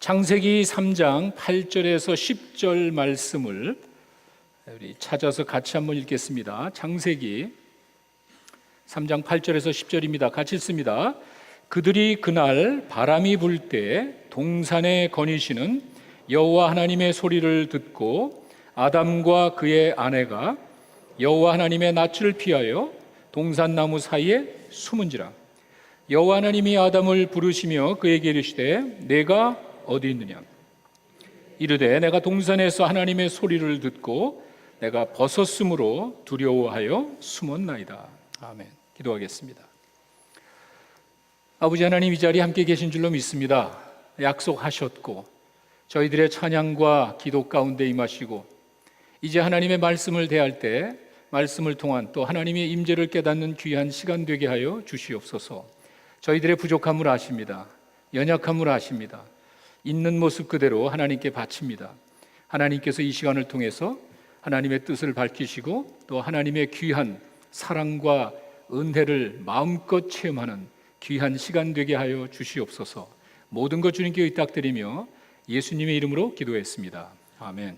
창세기 3장 8절에서 10절 말씀을 우리 찾아서 같이 한번 읽겠습니다. 창세기 3장 8절에서 10절입니다. 같이 읽습니다. 그들이 그날 바람이 불 때 동산에 거니시는 여호와 하나님의 소리를 듣고 아담과 그의 아내가 여호와 하나님의 낯을 피하여 동산나무 사이에 숨은지라. 여호와 하나님이 아담을 부르시며 그에게 이르시되 내가 어디 있느냐? 이르되 내가 동산에서 하나님의 소리를 듣고 내가 벗었으므로 두려워하여 숨었나이다. 아멘. 기도하겠습니다. 아버지 하나님, 이 자리에 함께 계신 줄로 믿습니다. 약속하셨고 저희들의 찬양과 기도 가운데 임하시고 이제 하나님의 말씀을 대할 때 말씀을 통한 또 하나님의 임재를 깨닫는 귀한 시간 되게 하여 주시옵소서. 저희들의 부족함을 아십니다. 연약함을 아십니다. 있는 모습 그대로 하나님께 바칩니다. 하나님께서 이 시간을 통해서 하나님의 뜻을 밝히시고 또 하나님의 귀한 사랑과 은혜를 마음껏 체험하는 귀한 시간 되게 하여 주시옵소서. 모든 것 주님께 의탁드리며 예수님의 이름으로 기도했습니다. 아멘.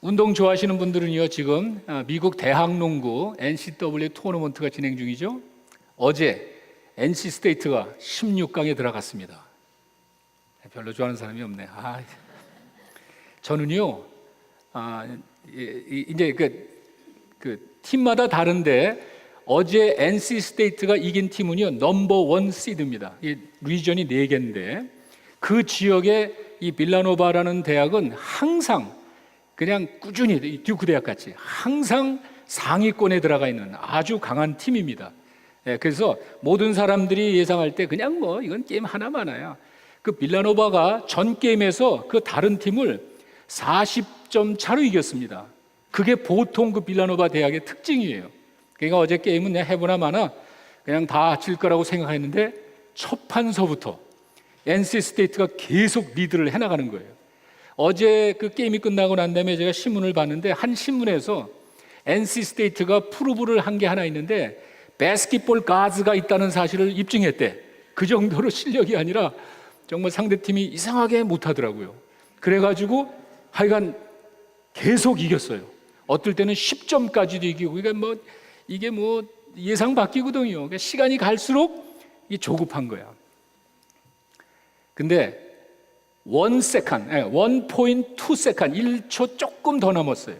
운동 좋아하시는 분들은요, 지금 미국 대학농구 NCAA 토너먼트가 진행 중이죠. 어제 NC 스테이트가 16강에 들어갔습니다. 별로 좋아하는 사람이 없네. 저는요, 이제 그 팀마다 다른데 어제 NC 스테이트가 이긴 팀은요, 넘버 1 시드입니다. 이 리전이 4개인데 그 지역의 이 빌라노바라는 대학은 항상 그냥 꾸준히 듀크 대학 같이 항상 상위권에 들어가 있는 아주 강한 팀입니다. 그래서 모든 사람들이 예상할 때 그냥 이건 게임 하나만이야. 그 빌라노바가 전 게임에서 그 다른 팀을 40점 차로 이겼습니다. 그게 보통 그 빌라노바 대학의 특징이에요. 그러니까 어제 게임은 그냥 해보나 마나 그냥 다 질 거라고 생각했는데 첫 판서부터 NC 스테이트가 계속 리드를 해나가는 거예요. 어제 그 게임이 끝나고 난 다음에 제가 신문을 봤는데 한 신문에서 NC 스테이트가 프로브를 한 게 하나 있는데 바스켓볼 가즈가 있다는 사실을 입증했대. 그 정도로 실력이 아니라 정말 상대팀이 이상하게 못하더라고요. 그래가지고 하여간 계속 이겼어요. 어떨 때는 10점까지도 이기고, 그러니까 이게 예상 바뀌거든요. 그러니까 시간이 갈수록 이게 조급한 거야. 근데 1.2 세컨드, 1초 조금 더 남았어요.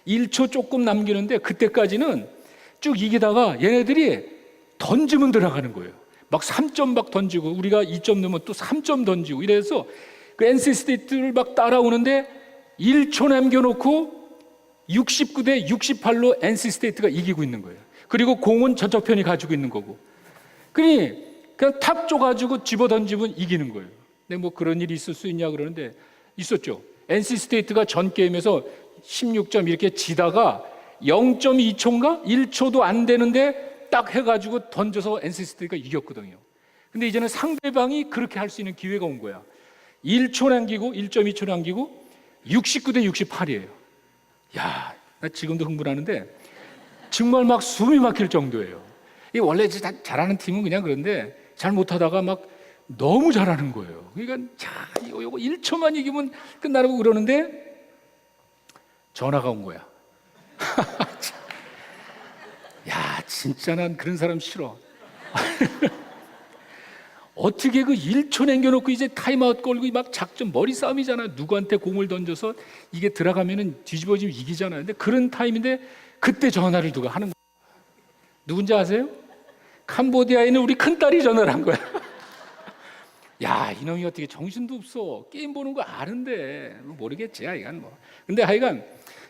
1초 조금 남기는데 그때까지는 쭉 이기다가 얘네들이 던지면 들어가는 거예요. 막 3점 막 던지고 우리가 2점 넣으면 또 3점 던지고 이래서 그 NC 스테이트를 막 따라오는데 1초 남겨놓고 69대 68로 NC 스테이트가 이기고 있는 거예요. 그리고 공은 저쪽 편이 가지고 있는 거고. 그냥 탁 쪼가지고 집어 던지면 이기는 거예요. 근데 그런 일이 있을 수 있냐 그러는데 있었죠. NC 스테이트가 전 게임에서 16점 이렇게 지다가 0.2초인가? 1초도 안 되는데 딱 해가지고 던져서 NC 스테이트가 이겼거든요. 근데 이제는 상대방이 그렇게 할 수 있는 기회가 온 거야. 1초 남기고 1.2초 남기고 69대 68이에요. 야, 나 지금도 흥분하는데 정말 막 숨이 막힐 정도예요. 원래 잘하는 팀은 그냥 그런데 잘 못하다가 막 너무 잘하는 거예요. 그러니까 요거 1초만 이기면 끝나라고 그러는데 전화가 온 거야. 야, 진짜 난 그런 사람 싫어. 어떻게 그 1초 남겨놓고 이제 타임아웃 걸고 막 작전 머리 싸움이잖아. 누구한테 공을 던져서 이게 들어가면은 뒤집어지면 이기잖아요. 근데 그런 타임인데 그때 전화를 누가 하는 거야. 누군지 아세요? 캄보디아에 있는 우리 큰딸이 전화를 한 거야. 야, 이놈이 어떻게 정신도 없어. 게임 보는 거 아는데 모르겠지, 하여간 근데 하여간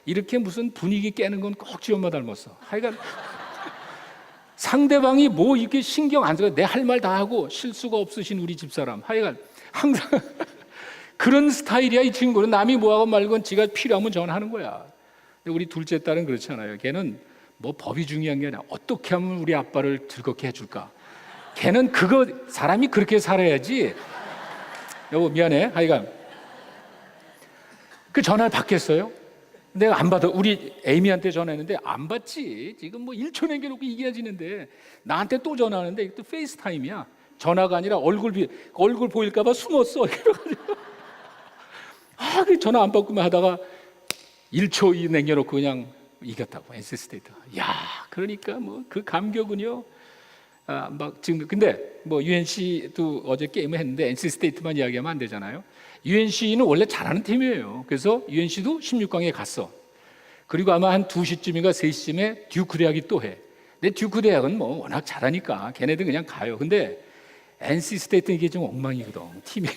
이렇게 무슨 분위기 깨는 건 꼭 지 엄마 닮았어. 하여간 상대방이 이렇게 신경 안 써요. 내 할 말 다 하고 실수가 없으신 우리 집사람. 하여간 항상 그런 스타일이야, 이 친구는. 남이 뭐하고 말건 지가 필요하면 전화하는 거야. 근데 우리 둘째 딸은 그렇지 않아요. 걔는 법이 중요한 게 아니라 어떻게 하면 우리 아빠를 즐겁게 해줄까. 걔는 사람이 그렇게 살아야지. 여보, 미안해. 하여간 그 전화를 받겠어요? 내가 안 받아. 우리 에이미한테 전화했는데 안 받지. 지금 1초 남겨놓고 이겨지는데 나한테 또 전화하는데 또 페이스타임이야. 전화가 아니라 얼굴 보일까봐 숨었어. 그래가지고 그 전화 안 받고만 하다가 1초 이 남겨놓고 그냥 이겼다고 NC 스테이트가. 야, 그러니까 뭐 그 감격은요. 막 지금 근데 뭐 UNC도 어제 게임을 했는데 NC 스테이트만 이야기하면 안 되잖아요. UNC는 원래 잘하는 팀이에요. 그래서 UNC도 16강에 갔어. 그리고 아마 한 2시쯤인가 3시쯤에 듀크 대학이 또 해. 근데 듀크 대학은 뭐 워낙 잘하니까 걔네들 그냥 가요. 근데 NC 스테이트는 이게 좀 엉망이거든. 팀이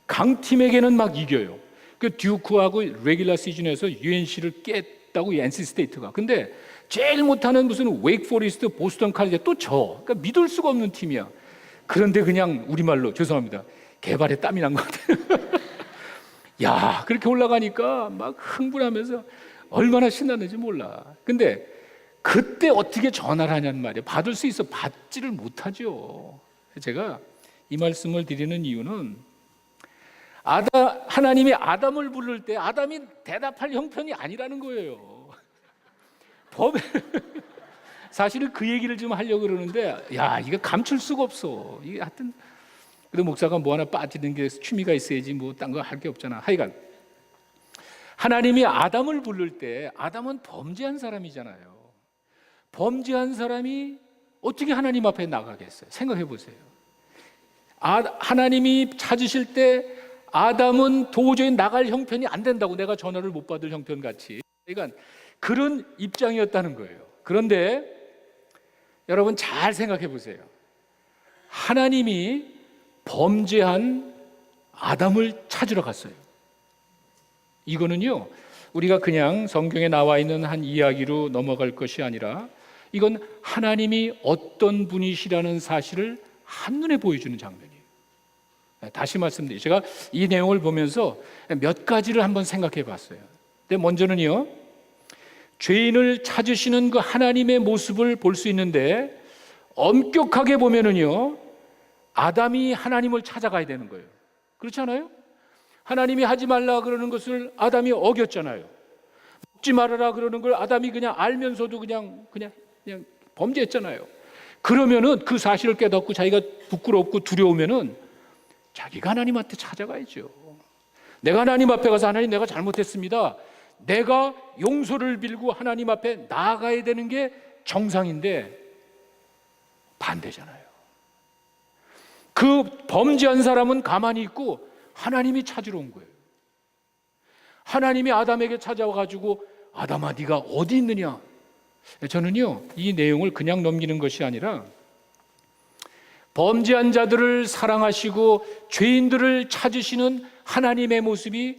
강팀에게는 막 이겨요. 그 듀크하고 레귤러 시즌에서 UNC를 깼다고 NC 스테이트가. 근데 제일 못하는 무슨 웨이크 포리스트, 보스턴 칼리지 또 져. 그러니까 믿을 수가 없는 팀이야. 그런데 그냥 우리말로 죄송합니다. 개발에 땀이 난 것 같아요. 야, 그렇게 올라가니까 막 흥분하면서 얼마나 신났는지 몰라. 근데 그때 어떻게 전화를 하냐는 말이에요. 받을 수 있어. 받지를 못하죠. 제가 이 말씀을 드리는 이유는 하나님이 아담을 부를 때 아담이 대답할 형편이 아니라는 거예요. 사실은 그 얘기를 좀 하려고 그러는데 야, 이거 감출 수가 없어. 이게 하여튼 그래도 목사가 뭐 하나 빠지는 게 취미가 있어야지 뭐 딴 거 할 게 없잖아. 하여간 하나님이 아담을 부를 때 아담은 범죄한 사람이잖아요. 범죄한 사람이 어떻게 하나님 앞에 나가겠어요? 생각해 보세요. 하나님이 찾으실 때 아담은 도저히 나갈 형편이 안 된다고, 내가 전화를 못 받을 형편 같이. 그러니까 그런 입장이었다는 거예요. 그런데 여러분 잘 생각해 보세요. 하나님이 범죄한 아담을 찾으러 갔어요. 이거는요, 우리가 그냥 성경에 나와 있는 한 이야기로 넘어갈 것이 아니라 이건 하나님이 어떤 분이시라는 사실을 한눈에 보여주는 장면이에요. 다시 말씀드리죠. 제가 이 내용을 보면서 몇 가지를 한번 생각해 봤어요. 근데 먼저는요, 죄인을 찾으시는 그 하나님의 모습을 볼 수 있는데 엄격하게 보면은요, 아담이 하나님을 찾아가야 되는 거예요. 그렇지 않아요? 하나님이 하지 말라 그러는 것을 아담이 어겼잖아요. 먹지 말아라 그러는 걸 아담이 그냥 알면서도 그냥 범죄했잖아요. 그러면은 그 사실을 깨닫고 자기가 부끄럽고 두려우면은 자기가 하나님한테 찾아가야죠. 내가 하나님 앞에 가서 하나님, 내가 잘못했습니다. 내가 용서를 빌고 하나님 앞에 나아가야 되는 게 정상인데 반대잖아요. 그 범죄한 사람은 가만히 있고 하나님이 찾으러 온 거예요. 하나님이 아담에게 찾아와가지고 아담아, 네가 어디 있느냐? 저는요, 이 내용을 그냥 넘기는 것이 아니라 범죄한 자들을 사랑하시고 죄인들을 찾으시는 하나님의 모습이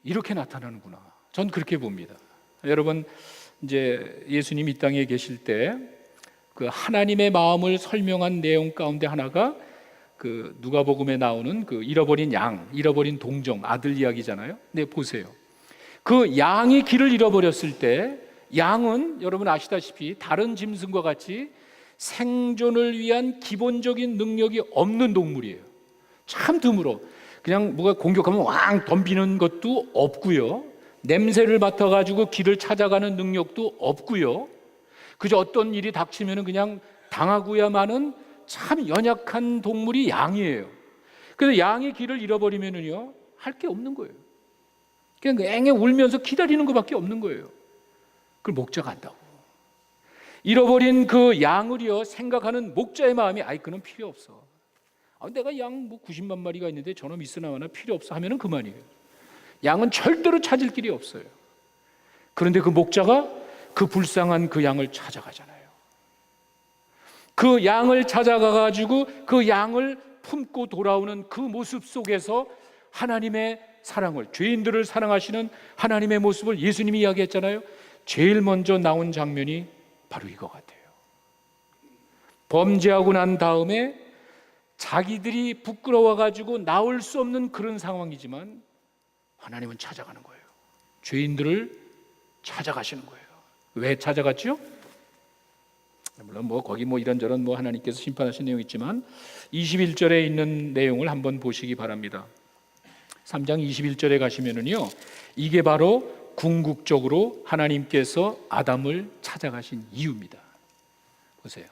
이렇게 나타나는구나. 전 그렇게 봅니다. 여러분, 이제 예수님 이 땅에 계실 때 그 하나님의 마음을 설명한 내용 가운데 하나가 그 누가복음에 나오는 그 잃어버린 양, 잃어버린 동정, 아들 이야기잖아요. 네, 보세요. 그 양이 길을 잃어버렸을 때 양은 여러분 아시다시피 다른 짐승과 같이 생존을 위한 기본적인 능력이 없는 동물이에요. 참 드물어. 그냥 뭐가 공격하면 왕 덤비는 것도 없고요. 냄새를 맡아가지고 길을 찾아가는 능력도 없고요. 그저 어떤 일이 닥치면 그냥 당하고야마는 참 연약한 동물이 양이에요. 그래서 양이 길을 잃어버리면은요, 할 게 없는 거예요. 그냥 앵앵 울면서 기다리는 것밖에 없는 거예요. 그걸 목자가 한다고. 잃어버린 그 양을요, 생각하는 목자의 마음이 아이, 그는 필요 없어. 내가 양 뭐 90만 마리가 있는데 저놈 있으나마나 필요 없어 하면은 그만이에요. 양은 절대로 찾을 길이 없어요. 그런데 그 목자가 그 불쌍한 그 양을 찾아가잖아요. 그 양을 찾아가가지고 그 양을 품고 돌아오는 그 모습 속에서 하나님의 사랑을, 죄인들을 사랑하시는 하나님의 모습을 예수님이 이야기했잖아요. 제일 먼저 나온 장면이 바로 이거 같아요. 범죄하고 난 다음에 자기들이 부끄러워가지고 나올 수 없는 그런 상황이지만 하나님은 찾아가는 거예요. 죄인들을 찾아가시는 거예요. 왜 찾아갔죠? 물론 뭐 거기 뭐 이런저런 뭐 하나님께서 심판하신 내용이 있지만 21절에 있는 내용을 한번 보시기 바랍니다. 3장 21절에 가시면은요, 이게 바로 궁극적으로 하나님께서 아담을 찾아가신 이유입니다. 보세요.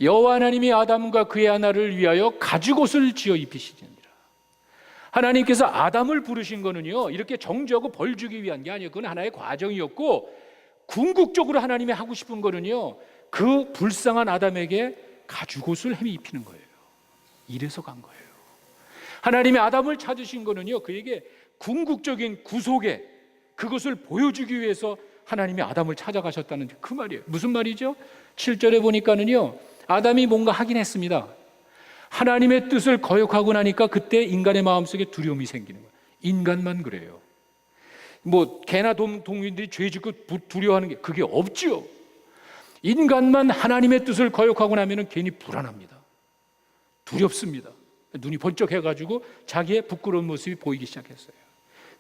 여호와 하나님이 아담과 그의 아내를 위하여 가죽옷을 지어 입히시니라. 하나님께서 아담을 부르신 거는요, 이렇게 정죄하고 벌 주기 위한 게 아니에요. 그건 하나의 과정이었고, 궁극적으로 하나님이 하고 싶은 거는요, 그 불쌍한 아담에게 가죽옷을 헤매 입히는 거예요. 이래서 간 거예요. 하나님이 아담을 찾으신 거는요, 그에게 궁극적인 구속의 그것을 보여주기 위해서 하나님이 아담을 찾아가셨다는 그 말이에요. 무슨 말이죠? 7절에 보니까는요, 아담이 뭔가 하긴 했습니다. 하나님의 뜻을 거역하고 나니까 그때 인간의 마음속에 두려움이 생기는 거예요. 인간만 그래요. 뭐 개나 동물들이 죄 짓고 두려워하는 게 그게 없죠. 인간만 하나님의 뜻을 거역하고 나면 괜히 불안합니다. 두렵습니다. 눈이 번쩍해가지고 자기의 부끄러운 모습이 보이기 시작했어요.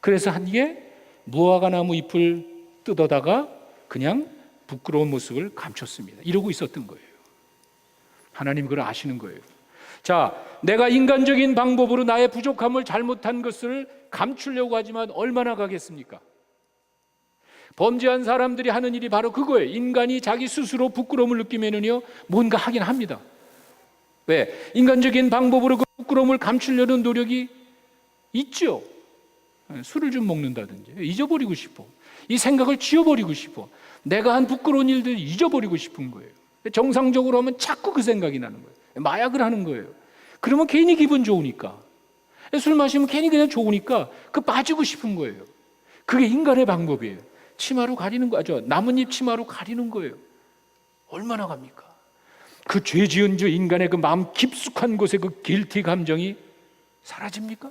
그래서 한 게 무화과 나무 잎을 뜯어다가 그냥 부끄러운 모습을 감췄습니다. 이러고 있었던 거예요. 하나님 그걸 아시는 거예요. 자, 내가 인간적인 방법으로 나의 부족함을 잘못한 것을 감추려고 하지만 얼마나 가겠습니까? 범죄한 사람들이 하는 일이 바로 그거예요. 인간이 자기 스스로 부끄러움을 느끼면은요, 뭔가 하긴 합니다. 왜? 인간적인 방법으로 그 부끄러움을 감추려는 노력이 있죠. 술을 좀 먹는다든지, 잊어버리고 싶어. 이 생각을 지워버리고 싶어. 내가 한 부끄러운 일들을 잊어버리고 싶은 거예요. 정상적으로 하면 자꾸 그 생각이 나는 거예요. 마약을 하는 거예요. 그러면 괜히 기분 좋으니까. 술 마시면 괜히 그냥 좋으니까 그 빠지고 싶은 거예요. 그게 인간의 방법이에요. 치마로 가리는 거, 나뭇잎 치마로 가리는 거예요. 얼마나 갑니까? 그 죄 지은 저 인간의 그 마음 깊숙한 곳에 그 길티 감정이 사라집니까?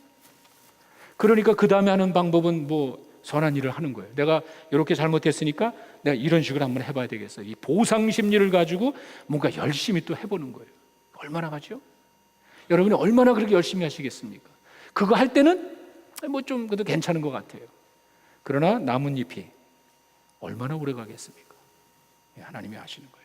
그러니까 그 다음에 하는 방법은 뭐 선한 일을 하는 거예요. 내가 이렇게 잘못했으니까 내가 이런 식으로 한번 해봐야 되겠어. 이 보상 심리를 가지고 뭔가 열심히 또 해보는 거예요. 얼마나 가죠? 여러분이 얼마나 그렇게 열심히 하시겠습니까? 그거 할 때는 뭐 좀 그래도 괜찮은 것 같아요. 그러나 나뭇잎이 얼마나 오래 가겠습니까? 하나님이 아시는 거예요.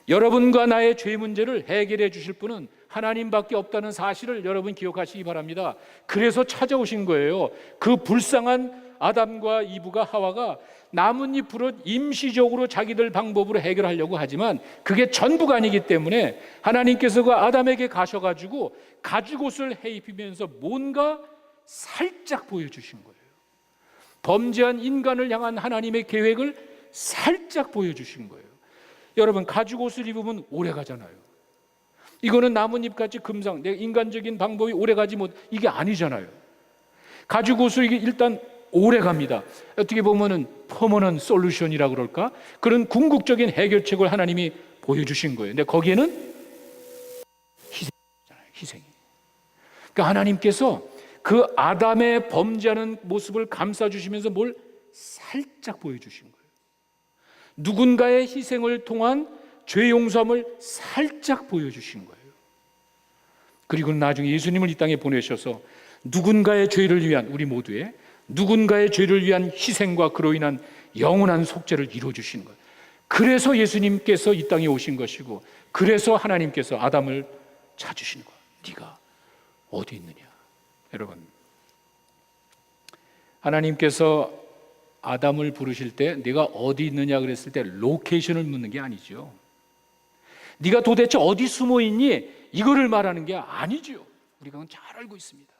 여러분과 나의 죄 문제를 해결해 주실 분은 하나님밖에 없다는 사실을 여러분 기억하시기 바랍니다. 그래서 찾아오신 거예요. 그 불쌍한 아담과 이브가 하와가 나뭇잎으로 임시적으로 자기들 방법으로 해결하려고 하지만 그게 전부가 아니기 때문에 하나님께서 그 아담에게 가셔가지고 가죽옷을 해입히면서 뭔가 살짝 보여주신 거예요. 범죄한 인간을 향한 하나님의 계획을 살짝 보여주신 거예요. 여러분, 가죽옷을 입으면 오래 가잖아요. 이거는 나뭇잎같이 금상, 내 인간적인 방법이 오래 가지 못, 이게 아니잖아요. 가죽옷을 이게 일단 오래 갑니다. 어떻게 보면은 퍼머넌트 솔루션이라고 그럴까? 그런 궁극적인 해결책을 하나님이 보여주신 거예요. 근데 거기에는 희생이잖아요. 희생이. 그러니까 하나님께서 그 아담의 범죄하는 모습을 감싸주시면서 뭘 살짝 보여주신 거예요. 누군가의 희생을 통한 죄 용서함을 살짝 보여주신 거예요. 그리고 나중에 예수님을 이 땅에 보내셔서 누군가의 죄를 위한, 우리 모두의 누군가의 죄를 위한 희생과 그로 인한 영원한 속죄를 이루어주시는 거예요. 그래서 예수님께서 이 땅에 오신 것이고, 그래서 하나님께서 아담을 찾으시는 거예요. 네가 어디 있느냐? 여러분, 하나님께서 아담을 부르실 때 네가 어디 있느냐 그랬을 때 로케이션을 묻는 게 아니죠. 네가 도대체 어디 숨어 있니? 이거를 말하는 게 아니죠. 우리가 그건 잘 알고 있습니다.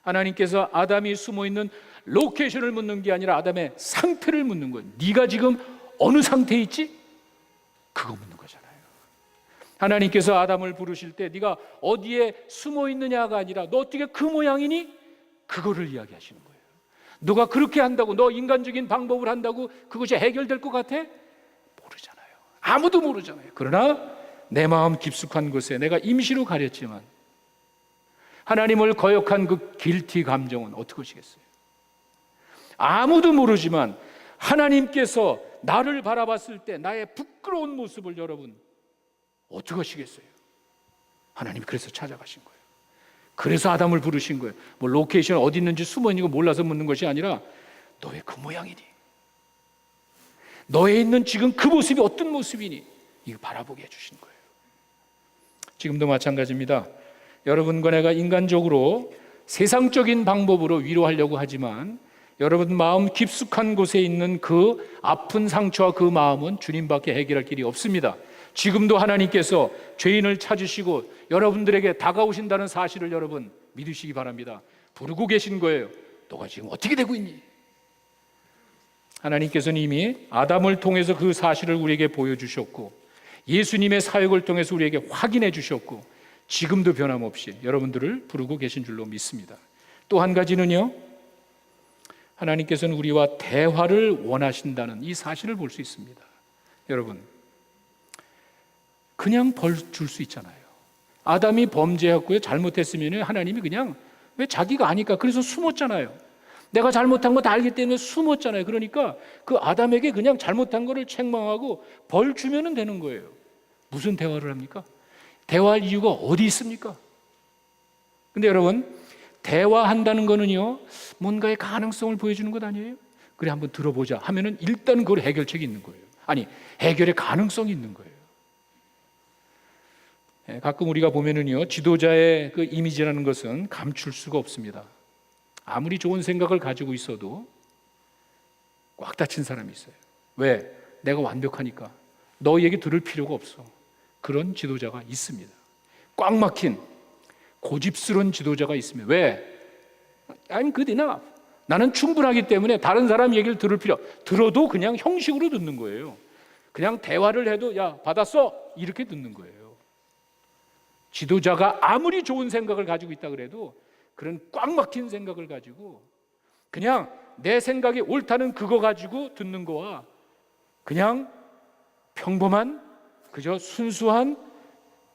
하나님께서 아담이 숨어 있는 로케이션을 묻는 게 아니라 아담의 상태를 묻는 거예요. 네가 지금 어느 상태에 있지? 그거 묻는 거잖아요. 하나님께서 아담을 부르실 때 네가 어디에 숨어 있느냐가 아니라 너 어떻게 그 모양이니? 그거를 이야기하시는 거예요. 너가 그렇게 한다고, 너 인간적인 방법을 한다고 그것이 해결될 것 같아? 모르잖아요. 아무도 모르잖아요. 그러나 내 마음 깊숙한 곳에 내가 임시로 가렸지만 하나님을 거역한 그 길티 감정은 어떻게 하시겠어요? 아무도 모르지만 하나님께서 나를 바라봤을 때 나의 부끄러운 모습을 여러분 어떻게 하시겠어요? 하나님이 그래서 찾아가신 거예요. 그래서 아담을 부르신 거예요. 뭐 로케이션 어디 있는지 숨어 있는 거 몰라서 묻는 것이 아니라 너 왜 그 모양이니? 너에 있는 지금 그 모습이 어떤 모습이니? 이거 바라보게 해주신 거예요. 지금도 마찬가지입니다. 여러분과 내가 인간적으로 세상적인 방법으로 위로하려고 하지만 여러분 마음 깊숙한 곳에 있는 그 아픈 상처와 그 마음은 주님밖에 해결할 길이 없습니다. 지금도 하나님께서 죄인을 찾으시고 여러분들에게 다가오신다는 사실을 여러분 믿으시기 바랍니다. 부르고 계신 거예요. 너가 지금 어떻게 되고 있니? 하나님께서는 이미 아담을 통해서 그 사실을 우리에게 보여주셨고 예수님의 사역을 통해서 우리에게 확인해 주셨고 지금도 변함없이 여러분들을 부르고 계신 줄로 믿습니다. 또 한 가지는요, 하나님께서는 우리와 대화를 원하신다는 이 사실을 볼 수 있습니다. 여러분, 그냥 벌 줄 수 있잖아요. 아담이 범죄했고요, 잘못했으면 하나님이 그냥 왜 자기가 아니까 그래서 숨었잖아요. 내가 잘못한 거 다 알기 때문에 숨었잖아요. 그러니까 그 아담에게 그냥 잘못한 거를 책망하고 벌 주면 되는 거예요. 무슨 대화를 합니까? 대화할 이유가 어디 있습니까? 근데 여러분, 대화한다는 거는요, 뭔가의 가능성을 보여주는 것 아니에요? 그래, 한번 들어보자 하면은 일단 그걸 해결책이 있는 거예요. 아니, 해결의 가능성이 있는 거예요. 가끔 우리가 보면은요, 지도자의 그 이미지라는 것은 감출 수가 없습니다. 아무리 좋은 생각을 가지고 있어도 꽉 닫힌 사람이 있어요. 왜? 내가 완벽하니까. 너 얘기 들을 필요가 없어. 그런 지도자가 있습니다. 꽉 막힌 고집스러운 지도자가 있습니다. 왜? I'm good enough. 나는 충분하기 때문에 다른 사람 얘기를 들어도 그냥 형식으로 듣는 거예요. 그냥 대화를 해도 야, 받았어? 이렇게 듣는 거예요. 지도자가 아무리 좋은 생각을 가지고 있다 그래도 그런 꽉 막힌 생각을 가지고 그냥 내 생각이 옳다는 그거 가지고 듣는 거와 그냥 평범한 그저 순수한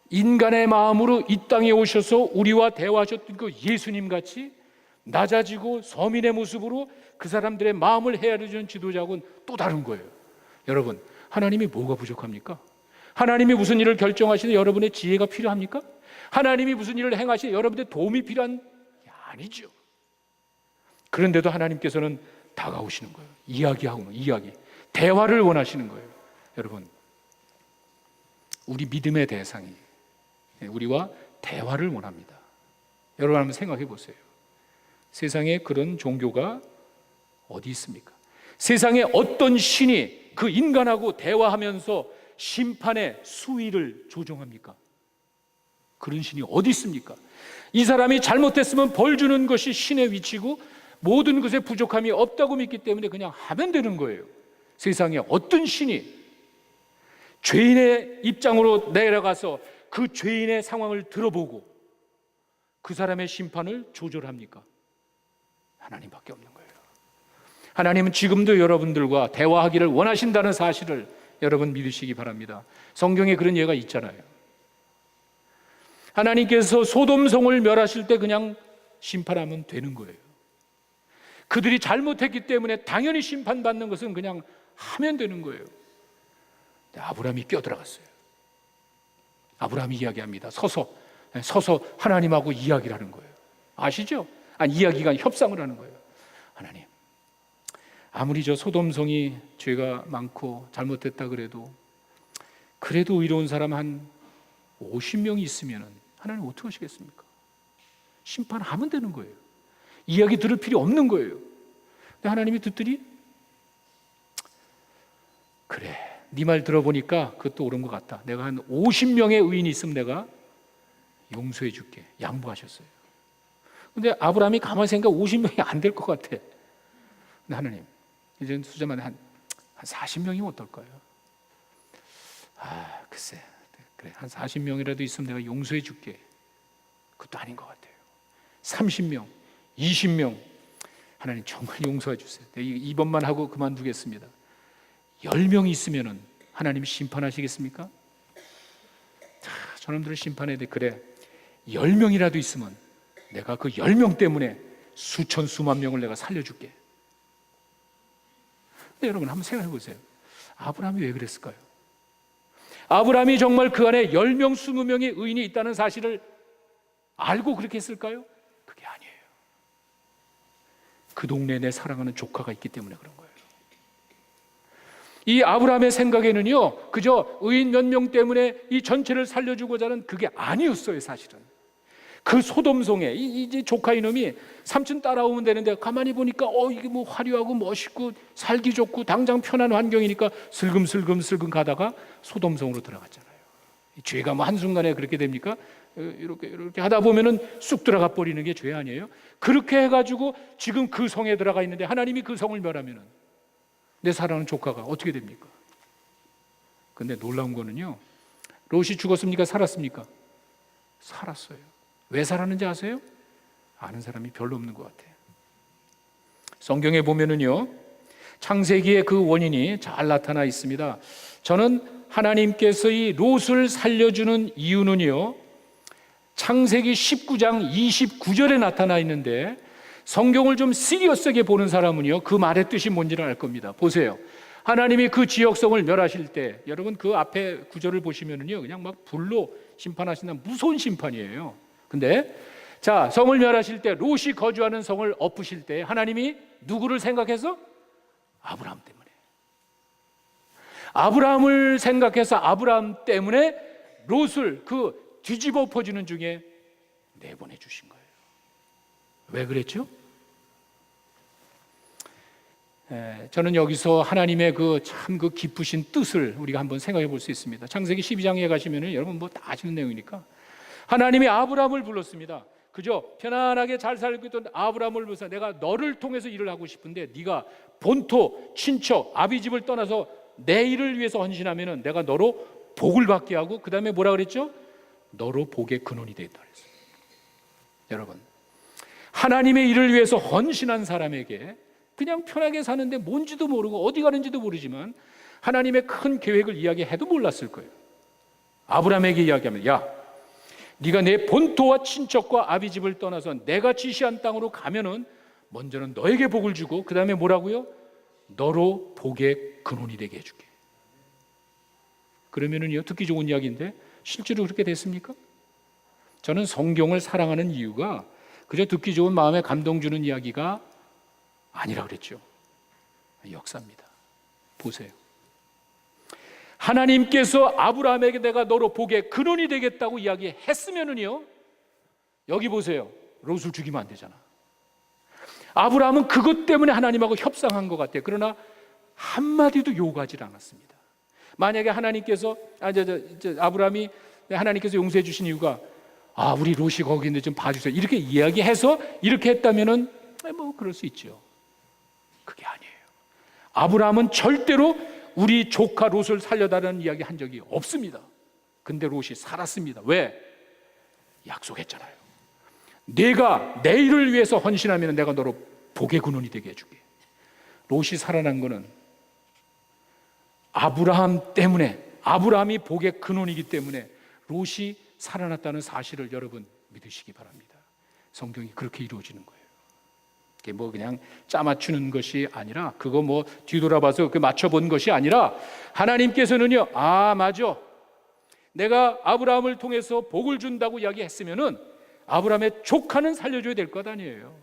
인간의 마음으로 이 땅에 오셔서 우리와 대화하셨던 그 예수님 같이 낮아지고 서민의 모습으로 그 사람들의 마음을 헤아려주는 지도자하고는 또 다른 거예요. 여러분, 하나님이 뭐가 부족합니까? 하나님이 무슨 일을 결정하시는 여러분의 지혜가 필요합니까? 하나님이 무슨 일을 행하시는 여러분의 도움이 필요한 게 아니죠. 그런데도 하나님께서는 다가오시는 거예요. 이야기, 대화를 원하시는 거예요. 여러분, 우리 믿음의 대상이 우리와 대화를 원합니다. 여러분 한번 생각해 보세요. 세상에 그런 종교가 어디 있습니까? 세상에 어떤 신이 그 인간하고 대화하면서 심판의 수위를 조정합니까? 그런 신이 어디 있습니까? 이 사람이 잘못했으면 벌 주는 것이 신의 위치고 모든 것에 부족함이 없다고 믿기 때문에 그냥 하면 되는 거예요. 세상에 어떤 신이 죄인의 입장으로 내려가서 그 죄인의 상황을 들어보고 그 사람의 심판을 조절합니까? 하나님밖에 없는 거예요. 하나님은 지금도 여러분들과 대화하기를 원하신다는 사실을 여러분 믿으시기 바랍니다. 성경에 그런 예가 있잖아요. 하나님께서 소돔성을 멸하실 때 그냥 심판하면 되는 거예요. 그들이 잘못했기 때문에 당연히 심판받는 것은 그냥 하면 되는 거예요. 아브라함이 끼어들어갔어요. 아브라함이 이야기합니다. 서서 하나님하고 이야기를 하는 거예요. 아시죠? 아니, 이야기가 협상을 하는 거예요. 하나님, 아무리 저 소돔성이 죄가 많고 잘못됐다 그래도 의로운 사람 한 50명이 있으면 하나님 어떻게 하시겠습니까? 심판하면 되는 거예요. 이야기 들을 필요 없는 거예요. 근데 하나님이 듣더니 그래, 네 말 들어보니까 그것도 옳은 것 같다. 내가 한 50명의 의인이 있으면 내가 용서해 줄게. 양보하셨어요. 근데 아브라함이 가만히 생각해 50명이 안 될 것 같아. 근데 하나님, 이제 수자만 한 40명이면 어떨까요? 글쎄, 그래, 한 40명이라도 있으면 내가 용서해 줄게. 그것도 아닌 것 같아요. 30명, 20명, 하나님 정말 용서해 주세요. 이번만 하고 그만두겠습니다. 10명이 있으면 하나님이 심판하시겠습니까? 저놈들을 심판해야 돼. 그래, 10명이라도 있으면 내가 그 10명 때문에 수천 수만 명을 내가 살려줄게. 근데 여러분 한번 생각해 보세요. 아브라함이 왜 그랬을까요? 아브라함이 정말 그 안에 10명, 20명의 의인이 있다는 사실을 알고 그렇게 했을까요? 그게 아니에요. 그 동네에 내 사랑하는 조카가 있기 때문에 그런 거예요. 이 아브라함의 생각에는요, 그저 의인 몇 명 때문에 이 전체를 살려주고자 하는 그게 아니었어요. 사실은 그 소돔성에 이 조카 이놈이 삼촌 따라오면 되는데 가만히 보니까 이게 뭐 화려하고 멋있고 살기 좋고 당장 편한 환경이니까 슬금슬금 가다가 소돔성으로 들어갔잖아요. 죄가 뭐 한순간에 그렇게 됩니까? 이렇게 하다 보면은 쑥 들어가 버리는 게 죄 아니에요? 그렇게 해가지고 지금 그 성에 들어가 있는데 하나님이 그 성을 멸하면은 내 사랑하는 조카가 어떻게 됩니까? 근데 놀라운 거는요, 롯이 죽었습니까? 살았습니까? 살았어요. 왜 살았는지 아세요? 아는 사람이 별로 없는 것 같아요. 성경에 보면은요, 창세기에 그 원인이 잘 나타나 있습니다. 저는 하나님께서 이 롯을 살려주는 이유는요, 창세기 19장 29절에 나타나 있는데, 성경을 좀 시리어스하게 보는 사람은요, 그 말의 뜻이 뭔지를 알 겁니다. 보세요. 하나님이 그 지역성을 멸하실 때, 여러분 그 앞에 구절을 보시면은요, 그냥 막 불로 심판하신다는 무서운 심판이에요. 근데 자, 성을 멸하실 때, 롯이 거주하는 성을 엎으실 때 하나님이 누구를 생각해서? 아브라함 때문에. 아브라함을 생각해서 아브라함 때문에 롯을 그 뒤집어 엎어지는 중에 내보내 주신 거예요. 왜 그랬죠? 저는 여기서 하나님의 그 참 그 깊으신 뜻을 우리가 한번 생각해 볼 수 있습니다. 창세기 12장에 가시면은 여러분 뭐 다 아시는 내용이니까, 하나님이 아브라함을 불렀습니다. 그저 편안하게 잘 살고 있던 아브라함을 불러서 내가 너를 통해서 일을 하고 싶은데 네가 본토, 친척, 아비집을 떠나서 내 일을 위해서 헌신하면은 내가 너로 복을 받게 하고, 그 다음에 뭐라 그랬죠? 너로 복의 근원이 되겠다 그랬어요. 여러분, 하나님의 일을 위해서 헌신한 사람에게 그냥 편하게 사는데 뭔지도 모르고 어디 가는지도 모르지만 하나님의 큰 계획을 이야기해도 몰랐을 거예요. 아브라함에게 이야기하면, 야, 네가 내 본토와 친척과 아비집을 떠나서 내가 지시한 땅으로 가면은 먼저는 너에게 복을 주고 그 다음에 뭐라고요? 너로 복의 근원이 되게 해줄게. 그러면은요, 듣기 좋은 이야기인데 실제로 그렇게 됐습니까? 저는 성경을 사랑하는 이유가 그저 듣기 좋은 마음에 감동 주는 이야기가 아니라 그랬죠. 역사입니다. 보세요. 하나님께서 아브라함에게 내가 너로 복의 근원이 되겠다고 이야기했으면은요, 여기 보세요. 롯을 죽이면 안 되잖아. 아브라함은 그것 때문에 하나님하고 협상한 것 같아요. 그러나 한마디도 요구하지 않았습니다. 만약에 하나님께서 아브라함이 하나님께서 용서해 주신 이유가 우리 롯이 거기 있는데 좀 봐주세요, 이렇게 이야기해서 이렇게 했다면은 뭐 그럴 수 있죠. 그게 아니에요. 아브라함은 절대로 우리 조카 롯을 살려달라는 이야기 한 적이 없습니다. 근데 롯이 살았습니다. 왜? 약속했잖아요. 내가 내 일을 위해서 헌신하면 내가 너로 복의 근원이 되게 해줄게. 롯이 살아난 거는 아브라함 때문에, 아브라함이 복의 근원이기 때문에 롯이 살아났다는 사실을 여러분 믿으시기 바랍니다. 성경이 그렇게 이루어지는 거예요. 이게 뭐 그냥 짜맞추는 것이 아니라, 그거 뭐 뒤돌아봐서 그 맞춰본 것이 아니라, 하나님께서는요, 맞아, 내가 아브라함을 통해서 복을 준다고 이야기했으면은 아브라함의 조카는 살려줘야 될 것 아니에요.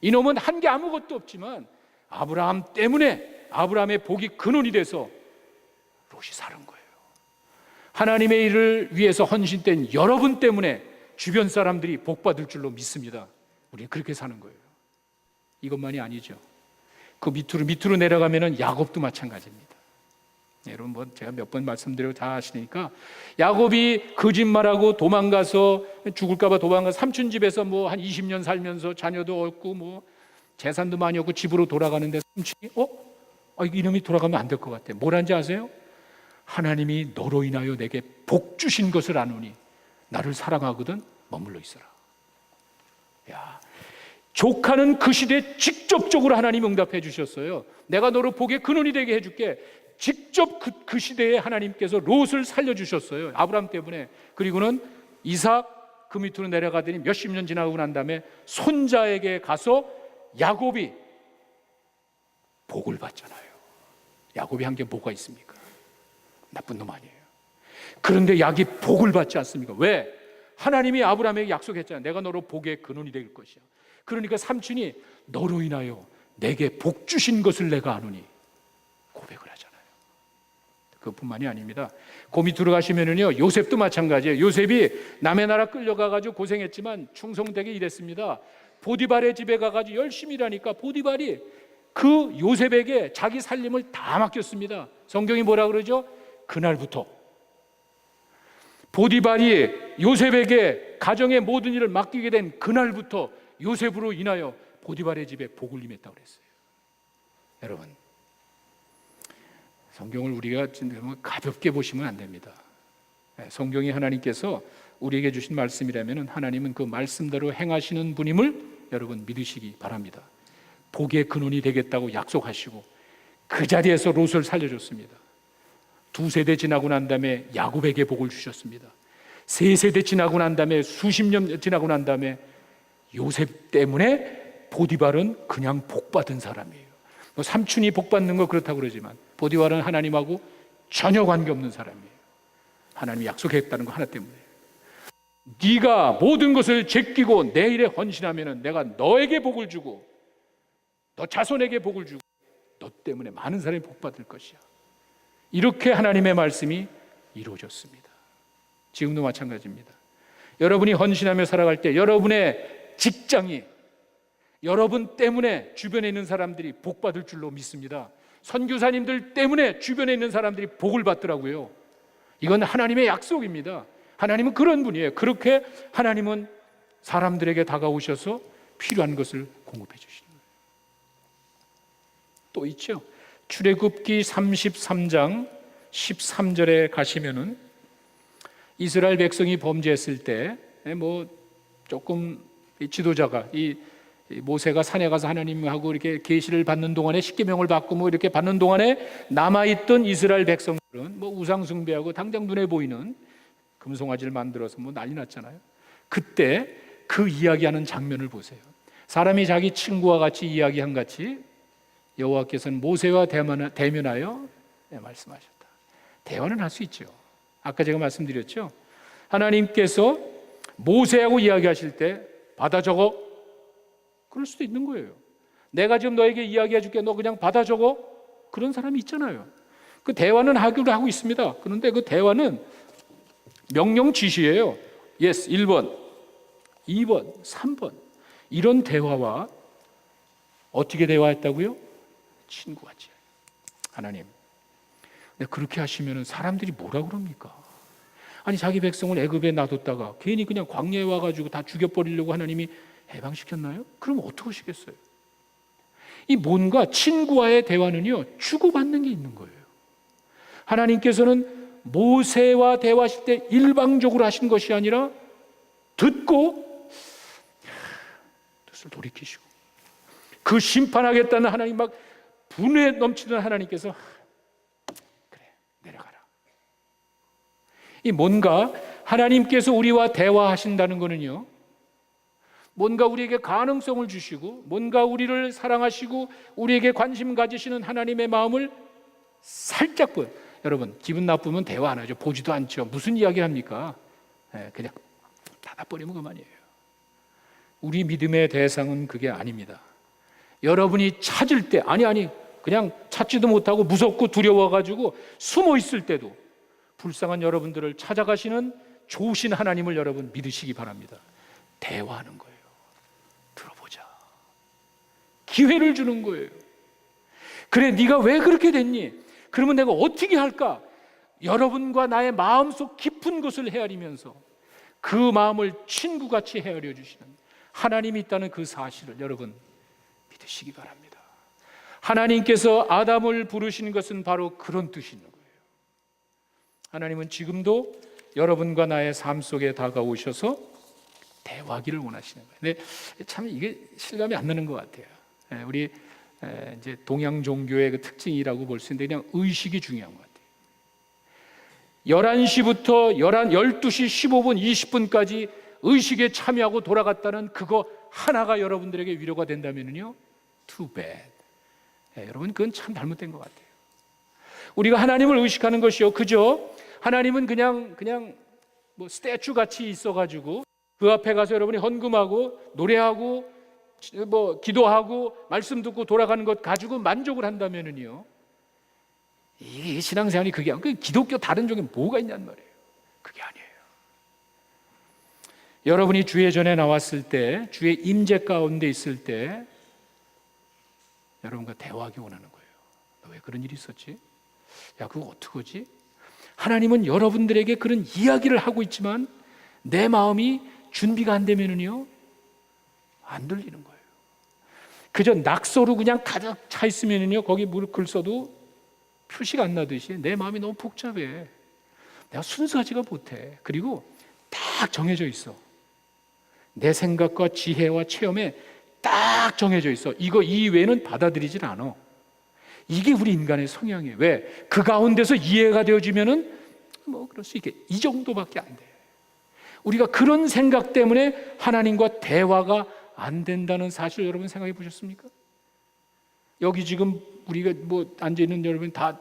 이놈은 한 게 아무것도 없지만 아브라함 때문에 아브라함의 복이 근원이 돼서 롯이 사는 거예요. 하나님의 일을 위해서 헌신된 여러분 때문에 주변 사람들이 복 받을 줄로 믿습니다. 우리는 그렇게 사는 거예요. 이것만이 아니죠. 그 밑으로 내려가면은 야곱도 마찬가지입니다. 여러분 뭐 제가 몇 번 말씀드리고 다 아시니까, 야곱이 거짓말하고 도망가서 죽을까봐 도망가서 삼촌 집에서 뭐 한 20년 살면서 자녀도 없고 뭐 재산도 많이 없고 집으로 돌아가는데 삼촌이 이놈이 돌아가면 안 될 것 같아. 뭐란지 아세요? 하나님이 너로 인하여 내게 복 주신 것을 아노니 나를 사랑하거든 머물러 있어라. 야, 조카는 그 시대에 직접적으로 하나님이 응답해 주셨어요. 내가 너로 복의 근원이 되게 해줄게. 직접 그 시대에 하나님께서 롯을 살려주셨어요. 아브라함 때문에. 그리고는 이삭 그 밑으로 내려가더니 몇십 년 지나고 난 다음에 손자에게 가서 야곱이 복을 받잖아요. 야곱이 한 게 뭐가 있습니까? 나쁜 놈 아니에요. 그런데 야곱이 복을 받지 않습니까? 왜? 하나님이 아브라함에게 약속했잖아요. 내가 너로 복의 근원이 될 것이야. 그러니까 삼촌이 너로 인하여 내게 복 주신 것을 내가 아노니 고백을 하잖아요. 그뿐만이 아닙니다. 그 밑으로 가시면은요, 요셉도 마찬가지예요. 요셉이 남의 나라 끌려가가지고 고생했지만 충성되게 일했습니다. 보디발의 집에 가가지고 열심히 일하니까 보디발이 그 요셉에게 자기 살림을 다 맡겼습니다. 성경이 뭐라 그러죠? 그날부터 보디발이 요셉에게 가정의 모든 일을 맡기게 된 그날부터 요셉으로 인하여 보디발의 집에 복을 임했다고 그랬어요. 여러분, 성경을 우리가 가볍게 보시면 안 됩니다. 성경이 하나님께서 우리에게 주신 말씀이라면 하나님은 그 말씀대로 행하시는 분임을 여러분 믿으시기 바랍니다. 복의 근원이 되겠다고 약속하시고 그 자리에서 롯을 살려줬습니다. 2세대 지나고 난 다음에 야곱에게 복을 주셨습니다. 3세대 지나고 난 다음에 수십 년 지나고 난 다음에 요셉 때문에 보디발은 그냥 복받은 사람이에요. 삼촌이 복받는 거 그렇다고 그러지만 보디발은 하나님하고 전혀 관계없는 사람이에요. 하나님이 약속했다는 거 하나 때문에. 네가 모든 것을 제끼고 내 일에 헌신하면 내가 너에게 복을 주고 너 자손에게 복을 주고 너 때문에 많은 사람이 복받을 것이야. 이렇게 하나님의 말씀이 이루어졌습니다. 지금도 마찬가지입니다. 여러분이 헌신하며 살아갈 때 여러분의 직장이 여러분 때문에 주변에 있는 사람들이 복받을 줄로 믿습니다. 선교사님들 때문에 주변에 있는 사람들이 복을 받더라고요. 이건 하나님의 약속입니다. 하나님은 그런 분이에요. 그렇게 하나님은 사람들에게 다가오셔서 필요한 것을 공급해 주시는 거예요. 또 있죠. 출애굽기 33장 13절에 가시면은 이스라엘 백성이 범죄했을 때 조금 지도자가 이 모세가 산에 가서 하나님하고 이렇게 계시를 받는 동안에 십계명을 받고 이렇게 받는 동안에 남아있던 이스라엘 백성들은 우상 숭배하고 당장 눈에 보이는 금송아지를 만들어서 난리 났잖아요. 그때 그 이야기하는 장면을 보세요. 사람이 자기 친구와 같이 이야기한 같이 여호와께서는 모세와 대면하여 말씀하셨다. 대화는 할 수 있죠. 아까 제가 말씀드렸죠. 하나님께서 모세하고 이야기하실 때 받아 적어, 그럴 수도 있는 거예요. 내가 지금 너에게 이야기해 줄게, 너 그냥 받아 적어. 그런 사람이 있잖아요. 그 대화는 하기로 하고 있습니다. 그런데 그 대화는 명령 지시예요. Yes, 1번, 2번, 3번 이런 대화와 어떻게 대화했다고요? 친구같이. 하나님, 그렇게 하시면 사람들이 뭐라 그럽니까? 아니 자기 백성을 애굽에 놔뒀다가 괜히 그냥 광야에 와가지고 다 죽여버리려고 하나님이 해방시켰나요? 그럼 어떻게 하시겠어요? 이 뭔가 친구와의 대화는요 주고받는 게 있는 거예요. 하나님께서는 모세와 대화하실 때 일방적으로 하신 것이 아니라 듣고 뜻을 돌이키시고 그 심판하겠다는 하나님 막 분에 넘치던 하나님께서 그래 내려가라. 이 뭔가 하나님께서 우리와 대화하신다는 거는요 뭔가 우리에게 가능성을 주시고 뭔가 우리를 사랑하시고 우리에게 관심 가지시는 하나님의 마음을 살짝 보여. 여러분 기분 나쁘면 대화 안 하죠. 보지도 않죠. 무슨 이야기를 합니까? 그냥 닫아버리면 그만이에요. 우리 믿음의 대상은 그게 아닙니다. 여러분이 찾을 때 아니 그냥 찾지도 못하고 무섭고 두려워가지고 숨어 있을 때도 불쌍한 여러분들을 찾아가시는 좋으신 하나님을 여러분 믿으시기 바랍니다. 대화하는 거예요. 들어보자. 기회를 주는 거예요. 그래 네가 왜 그렇게 됐니? 그러면 내가 어떻게 할까? 여러분과 나의 마음속 깊은 것을 헤아리면서 그 마음을 친구같이 헤아려 주시는 하나님이 있다는 그 사실을 여러분 믿으시기 바랍니다. 하나님께서 아담을 부르신 것은 바로 그런 뜻이 있는 거예요. 하나님은 지금도 여러분과 나의 삶 속에 다가오셔서 대화하기를 원하시는 거예요. 근데 참 이게 실감이 안 나는 것 같아요. 우리 이제 동양 종교의 그 특징이라고 볼 수 있는데 그냥 의식이 중요한 것 같아요. 11시부터 12시 15분, 20분까지 의식에 참여하고 돌아갔다는 그거 하나가 여러분들에게 위로가 된다면요, too bad. 여러분 그건 참 잘못된 것 같아요. 우리가 하나님을 의식하는 것이요, 그죠? 하나님은 그냥 스태츄 같이 있어가지고 그 앞에 가서 여러분이 헌금하고 노래하고 기도하고 말씀 듣고 돌아가는 것 가지고 만족을 한다면은요, 이게 신앙생활이 그게 아니고 기독교 다른 종에 뭐가 있냔 말이에요. 그게 아니에요. 여러분이 주의 전에 나왔을 때, 주의 임재 가운데 있을 때 여러분과 대화하기 원하는 거예요. 너 왜 그런 일이 있었지? 야 그거 어떡하지? 하나님은 여러분들에게 그런 이야기를 하고 있지만 내 마음이 준비가 안 되면은요, 안 들리는 거예요. 그저 낙서로 그냥 가득 차 있으면은요, 거기 글 써도 표시가 안 나듯이 내 마음이 너무 복잡해. 내가 순수하지가 못해. 그리고 딱 정해져 있어. 내 생각과 지혜와 체험에 딱 정해져 있어. 이거 이외에는 받아들이질 않아. 이게 우리 인간의 성향이에요. 왜? 그 가운데서 이해가 되어지면은 뭐 그럴 수 있게 이 정도밖에 안 돼. 우리가 그런 생각 때문에 하나님과 대화가 안 된다는 사실 여러분 생각해 보셨습니까? 여기 지금 우리가 뭐 앉아 있는 여러분 다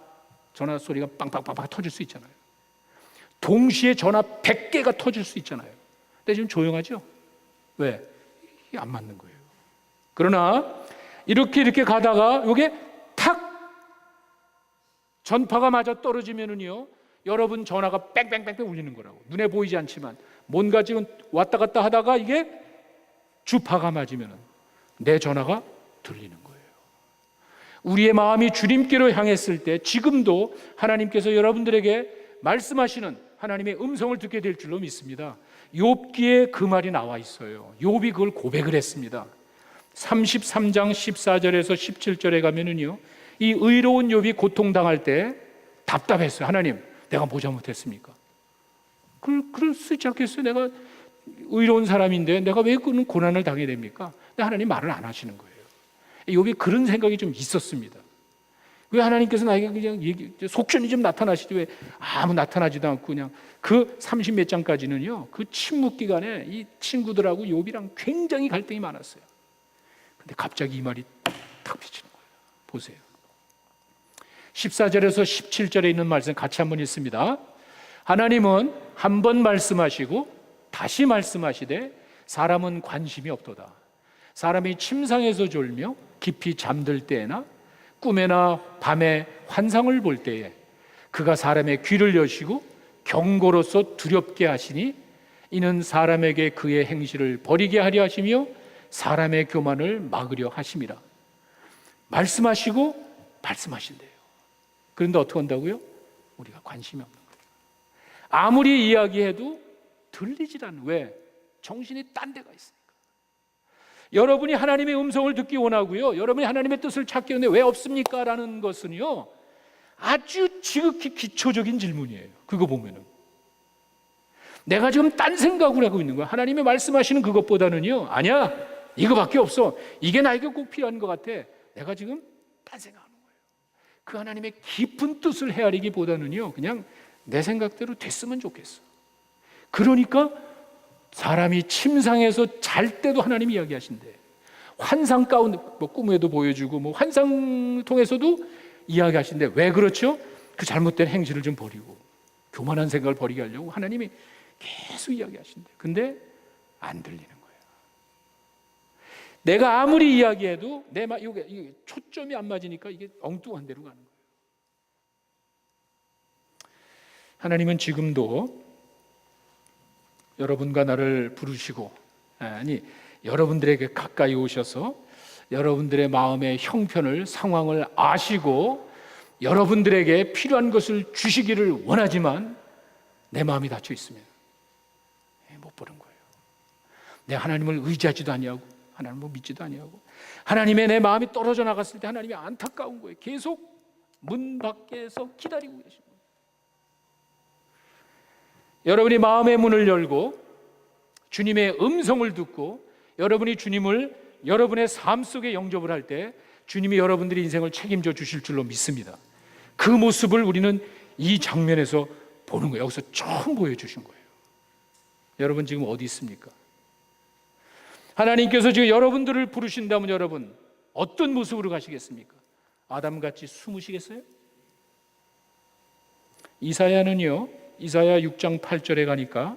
전화 소리가 빵빵빵빵 터질 수 있잖아요. 동시에 전화 100개가 터질 수 있잖아요. 근데 지금 조용하죠? 왜? 이게 안 맞는 거예요. 그러나 이렇게 가다가 이게 탁 전파가 맞아 떨어지면은요, 여러분 전화가 뺑뺑뺑뺑 울리는 거라고. 눈에 보이지 않지만 뭔가 지금 왔다 갔다 하다가 이게 주파가 맞으면은 내 전화가 들리는 거예요. 우리의 마음이 주님께로 향했을 때 지금도 하나님께서 여러분들에게 말씀하시는 하나님의 음성을 듣게 될 줄로 믿습니다. 욥기에 그 말이 나와 있어요. 욥이 그걸 고백을 했습니다. 33장 14절에서 17절에 가면은요, 이 의로운 욥이 고통당할 때 답답했어요. 하나님, 내가 뭐 잘못했습니까? 그럴 수 있지 않겠어요? 내가 의로운 사람인데 내가 왜 그런 고난을 당해야 됩니까? 근데 하나님 말을 안 하시는 거예요. 욥이 그런 생각이 좀 있었습니다. 왜 하나님께서 나에게 그냥 속전이 좀 나타나시지 왜 아무 나타나지도 않고 그냥 그 30 몇 장까지는요, 그 침묵 기간에 이 친구들하고 욥이랑 굉장히 갈등이 많았어요. 근데 갑자기 이 말이 탁 비치는 거예요. 보세요. 14절에서 17절에 있는 말씀 같이 한번 읽습니다. 하나님은 한 번 말씀하시고 다시 말씀하시되 사람은 관심이 없도다. 사람이 침상에서 졸며 깊이 잠들 때에나 꿈에나 밤에 환상을 볼 때에 그가 사람의 귀를 여시고 경고로서 두렵게 하시니 이는 사람에게 그의 행실을 버리게 하려 하시며 사람의 교만을 막으려 하심이라. 말씀하시고 말씀하신대요. 그런데 어떻게 한다고요? 우리가 관심이 없는 거예요. 아무리 이야기해도 들리질 않는. 왜? 정신이 딴 데가 있으니까. 여러분이 하나님의 음성을 듣기 원하고요, 여러분이 하나님의 뜻을 찾기 원해. 왜 없습니까? 라는 것은요, 아주 지극히 기초적인 질문이에요. 그거 보면은 내가 지금 딴 생각을 하고 있는 거야. 하나님의 말씀하시는 그것보다는요, 아니야, 이거밖에 없어. 이게 나에게 꼭 필요한 것 같아. 내가 지금 딴 생각하는 거예요. 그 하나님의 깊은 뜻을 헤아리기보다는요, 그냥 내 생각대로 됐으면 좋겠어. 그러니까 사람이 침상에서 잘 때도 하나님이 이야기하신대. 환상 가운데 뭐 꿈에도 보여주고 뭐 환상 통해서도 이야기하신대. 왜 그렇죠? 그 잘못된 행실을 좀 버리고 교만한 생각을 버리게 하려고 하나님이 계속 이야기하신대. 근데 안 들리는 거예요. 내가 아무리 이야기해도 이게 초점이 안 맞으니까 이게 엉뚱한 데로 가는 거예요. 하나님은 지금도 여러분과 나를 부르시고, 아니 여러분들에게 가까이 오셔서 여러분들의 마음의 형편을, 상황을 아시고 여러분들에게 필요한 것을 주시기를 원하지만 내 마음이 닫혀 있으면 못 보는 거예요. 내가 하나님을 의지하지도 아니하고 하나님을 믿지도 아니하고 하나님의 내 마음이 떨어져 나갔을 때 하나님이 안타까운 거예요. 계속 문 밖에서 기다리고 계신 거예요. 여러분이 마음의 문을 열고 주님의 음성을 듣고 여러분이 주님을 여러분의 삶 속에 영접을 할 때 주님이 여러분들의 인생을 책임져 주실 줄로 믿습니다. 그 모습을 우리는 이 장면에서 보는 거예요. 여기서 처음 보여주신 거예요. 여러분 지금 어디 있습니까? 하나님께서 지금 여러분들을 부르신다면 여러분 어떤 모습으로 가시겠습니까? 아담같이 숨으시겠어요? 이사야는요, 이사야 6장 8절에 가니까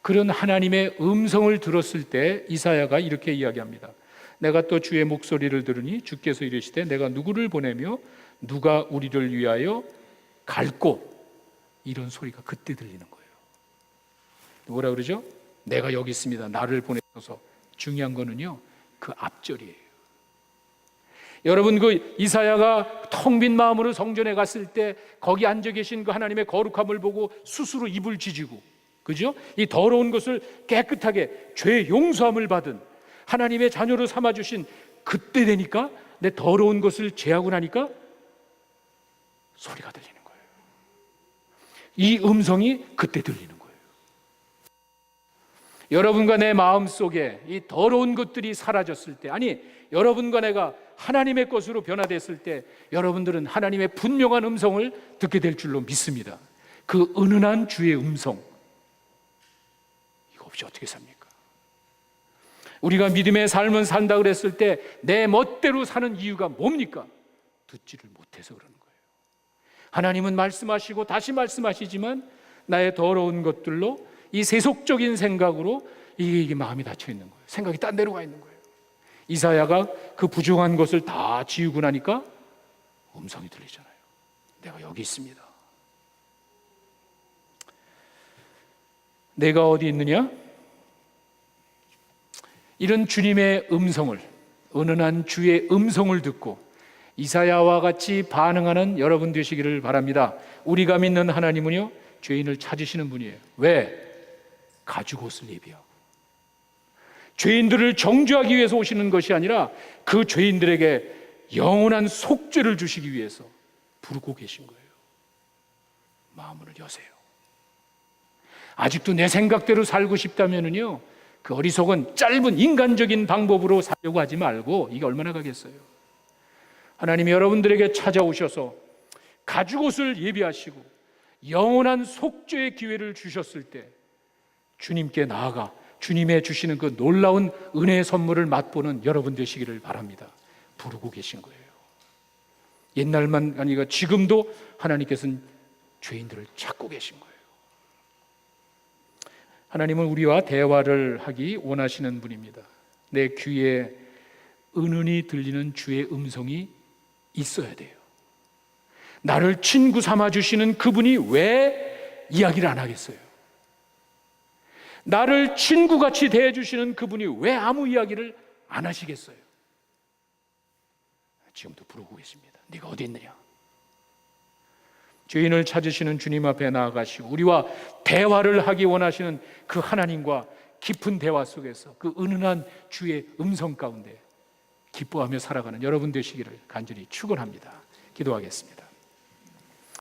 그런 하나님의 음성을 들었을 때 이사야가 이렇게 이야기합니다. 내가 또 주의 목소리를 들으니 주께서 이르시되 내가 누구를 보내며 누가 우리를 위하여 갈 곳. 이런 소리가 그때 들리는 거예요. 뭐라 그러죠? 내가 여기 있습니다. 나를 보내셔서. 중요한 거는요, 그 앞절이에요. 여러분, 그 이사야가 텅 빈 마음으로 성전에 갔을 때 거기 앉아 계신 그 하나님의 거룩함을 보고 스스로 입을 지지고, 그죠? 이 더러운 것을 깨끗하게 죄 용서함을 받은 하나님의 자녀로 삼아주신 그때 되니까, 내 더러운 것을 제하고 나니까 소리가 들리는 거예요. 이 음성이 그때 들리는 거예요. 여러분과 내 마음 속에 이 더러운 것들이 사라졌을 때, 아니 여러분과 내가 하나님의 것으로 변화됐을 때, 여러분들은 하나님의 분명한 음성을 듣게 될 줄로 믿습니다. 그 은은한 주의 음성, 이거 없이 어떻게 삽니까? 우리가 믿음의 삶을 산다 그랬을 때 내 멋대로 사는 이유가 뭡니까? 듣지를 못해서 그러는 거예요. 하나님은 말씀하시고 다시 말씀하시지만 나의 더러운 것들로, 이 세속적인 생각으로 이게 마음이 닫혀 있는 거예요. 생각이 딴 데로 가 있는 거예요. 이사야가 그 부정한 것을 다 지우고 나니까 음성이 들리잖아요. 내가 여기 있습니다. 내가 어디 있느냐? 이런 주님의 음성을, 은은한 주의 음성을 듣고 이사야와 같이 반응하는 여러분 되시기를 바랍니다. 우리가 믿는 하나님은요, 죄인을 찾으시는 분이에요. 왜? 가죽 옷을 예비하고, 죄인들을 정죄하기 위해서 오시는 것이 아니라 그 죄인들에게 영원한 속죄를 주시기 위해서 부르고 계신 거예요. 마음을 여세요. 아직도 내 생각대로 살고 싶다면은요, 그 어리석은 짧은 인간적인 방법으로 살려고 하지 말고, 이게 얼마나 가겠어요? 하나님이 여러분들에게 찾아오셔서 가죽옷을 예비하시고 영원한 속죄의 기회를 주셨을 때 주님께 나아가 주님의 주시는 그 놀라운 은혜의 선물을 맛보는 여러분 되시기를 바랍니다. 부르고 계신 거예요. 옛날만 아니라 지금도 하나님께서는 죄인들을 찾고 계신 거예요. 하나님은 우리와 대화를 하기 원하시는 분입니다. 내 귀에 은은히 들리는 주의 음성이 있어야 돼요. 나를 친구 삼아주시는 그분이 왜 이야기를 안 하겠어요? 나를 친구같이 대해주시는 그분이 왜 아무 이야기를 안 하시겠어요? 지금도 부르고 계십니다. 네가 어디 있느냐? 죄인을 찾으시는 주님 앞에 나아가시고 우리와 대화를 하기 원하시는 그 하나님과 깊은 대화 속에서 그 은은한 주의 음성 가운데 기뻐하며 살아가는 여러분 되시기를 간절히 축원합니다. 기도하겠습니다.